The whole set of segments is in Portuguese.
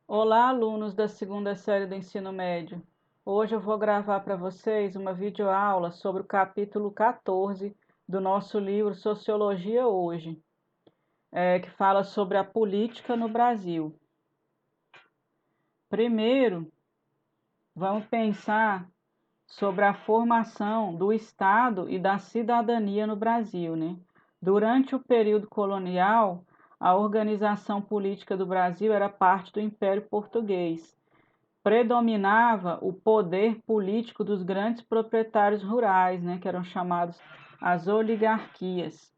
Olá, alunos da segunda série do ensino médio. Hoje eu vou gravar para vocês uma videoaula sobre o capítulo 14 do nosso livro Sociologia Hoje, que fala sobre a política no Brasil. Primeiro, vamos pensar sobre a formação do Estado e da cidadania no Brasil, né? Durante o período colonial, a organização política do Brasil era parte do Império Português. Predominava o poder político dos grandes proprietários rurais, né, que eram chamados as oligarquias.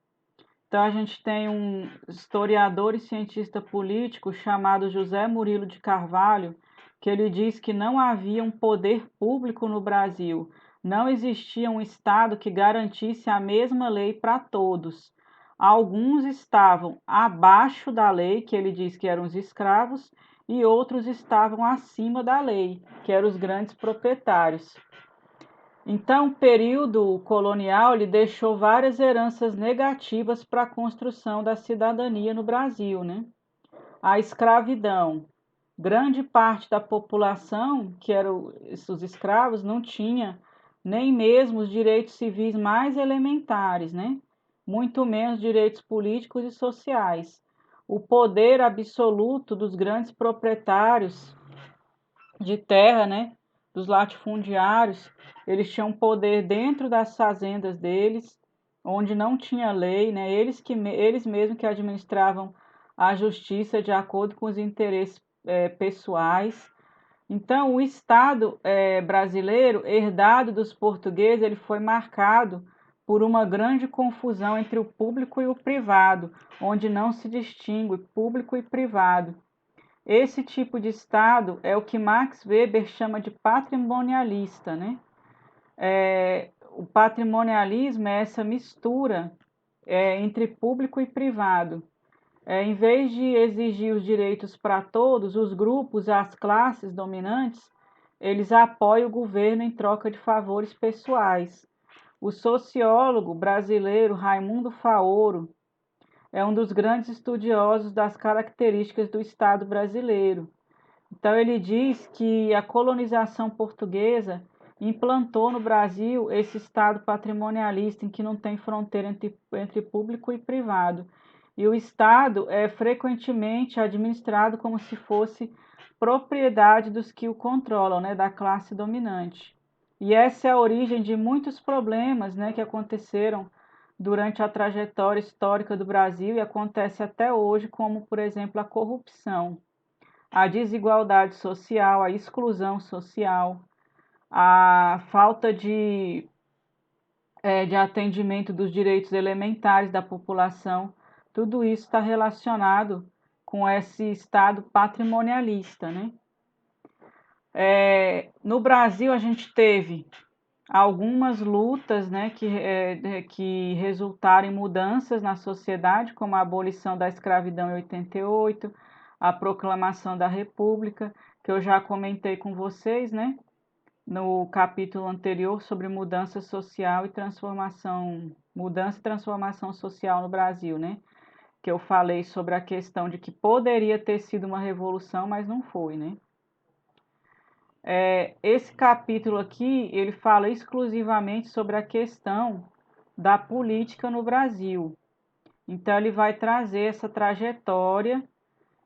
Então a gente tem um historiador e cientista político chamado José Murilo de Carvalho, que ele diz que não havia um poder público no Brasil, não existia um Estado que garantisse a mesma lei para todos. Alguns estavam abaixo da lei, que ele diz que eram os escravos, e outros estavam acima da lei, que eram os grandes proprietários. Então, o período colonial ele deixou várias heranças negativas para a construção da cidadania no Brasil, né? A escravidão. Grande parte da população, que eram os escravos, não tinha nem mesmo os direitos civis mais elementares, né? Muito menos direitos políticos e sociais. O poder absoluto dos grandes proprietários de terra, né, dos latifundiários, eles tinham poder dentro das fazendas deles, onde não tinha lei, né, eles mesmos que administravam a justiça de acordo com os interesses pessoais. Então, o Estado brasileiro, herdado dos portugueses, ele foi marcado por uma grande confusão entre o público e o privado, onde não se distingue público e privado. Esse tipo de Estado é o que Max Weber chama de patrimonialista, né? O patrimonialismo é essa mistura entre público e privado. Em vez de exigir os direitos para todos, os grupos, as classes dominantes, eles apoiam o governo em troca de favores pessoais. O sociólogo brasileiro Raimundo Faoro é um dos grandes estudiosos das características do Estado brasileiro. Então, ele diz que a colonização portuguesa implantou no Brasil esse Estado patrimonialista em que não tem fronteira entre público e privado. E o Estado é frequentemente administrado como se fosse propriedade dos que o controlam, né, da classe dominante. E essa é a origem de muitos problemas, né, que aconteceram durante a trajetória histórica do Brasil e acontece até hoje, como, por exemplo, a corrupção, a desigualdade social, a exclusão social, a falta de atendimento dos direitos elementares da população, tudo isso está relacionado com esse Estado patrimonialista, né? No Brasil, a gente teve algumas lutas, né, que resultaram em mudanças na sociedade, como a abolição da escravidão em 88, a proclamação da República, que eu já comentei com vocês, né, no capítulo anterior sobre mudança social e transformação social no Brasil, né, que eu falei sobre a questão de que poderia ter sido uma revolução, mas não foi, né. Esse capítulo aqui, ele fala exclusivamente sobre a questão da política no Brasil. Então, ele vai trazer essa trajetória,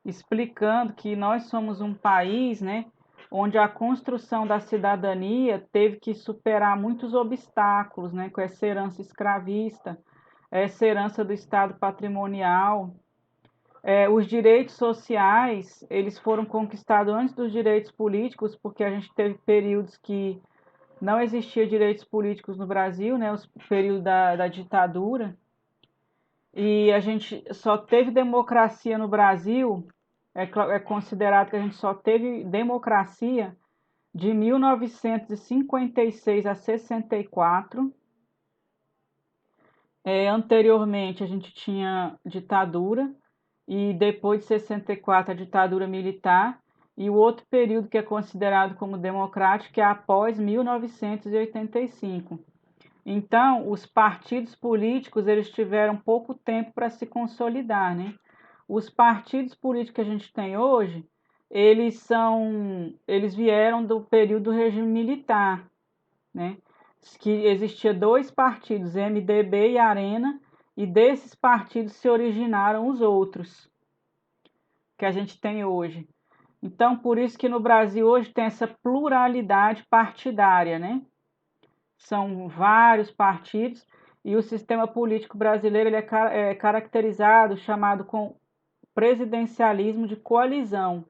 explicando que nós somos um país, né, onde a construção da cidadania teve que superar muitos obstáculos, né, com essa herança escravista, essa herança do Estado patrimonial. Os direitos sociais, eles foram conquistados antes dos direitos políticos, porque a gente teve períodos que não existia direitos políticos no Brasil, né, os períodos da ditadura, e a gente só teve democracia no Brasil, é considerado que a gente só teve democracia de 1956 a 64. Anteriormente a gente tinha ditadura, e depois de 64 a ditadura militar, e o outro período que é considerado como democrático é após 1985. Então, os partidos políticos eles tiveram pouco tempo para se consolidar, né? Os partidos políticos que a gente tem hoje, eles vieram do período do regime militar, né? Que existia dois partidos, MDB e Arena, e desses partidos se originaram os outros que a gente tem hoje. Então, por isso que no Brasil hoje tem essa pluralidade partidária, né? São vários partidos e o sistema político brasileiro ele é caracterizado, chamado com presidencialismo de coalizão,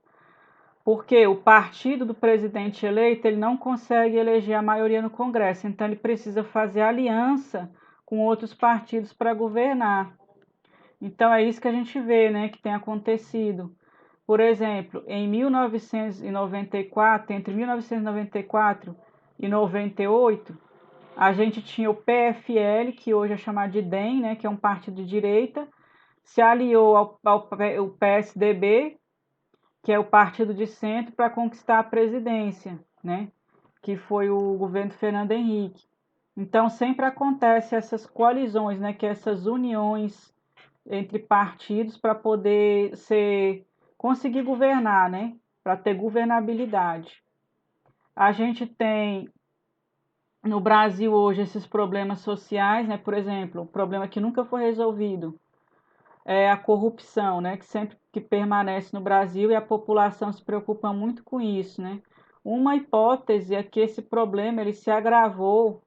porque o partido do presidente eleito ele não consegue eleger a maioria no Congresso, então ele precisa fazer aliança com outros partidos para governar. Então é isso que a gente vê, né, que tem acontecido. Por exemplo, em 1994, entre 1994 e 98, a gente tinha o PFL, que hoje é chamado de DEM, né, que é um partido de direita, se aliou ao PSDB, que é o partido de centro, para conquistar a presidência, né, que foi o governo Fernando Henrique. Então sempre acontece essas coalizões, né, que é essas uniões entre partidos para poder conseguir governar, né, para ter governabilidade. A gente tem no Brasil hoje esses problemas sociais, né? Por exemplo, o problema que nunca foi resolvido é a corrupção, né? Que sempre que permanece no Brasil e a população se preocupa muito com isso, né? Uma hipótese é que esse problema ele se agravou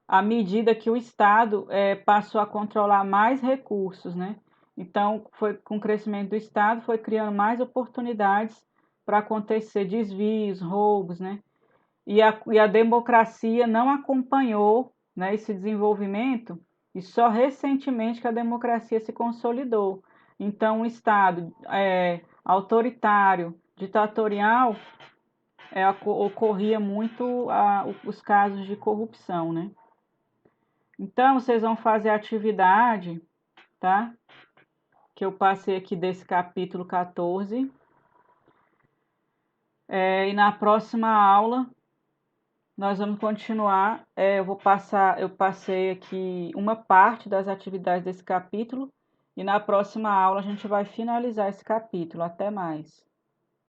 à medida que o Estado passou a controlar mais recursos, né? Então, foi com o crescimento do Estado, foi criando mais oportunidades para acontecer desvios, roubos, né? E a democracia não acompanhou, né, esse desenvolvimento, e só recentemente que a democracia se consolidou. Então, um Estado autoritário, ditatorial, ocorria muito os casos de corrupção, né? Então, vocês vão fazer a atividade, tá? Que eu passei aqui desse capítulo 14. E na próxima aula nós vamos continuar. Eu passei aqui uma parte das atividades desse capítulo e na próxima aula a gente vai finalizar esse capítulo. Até mais.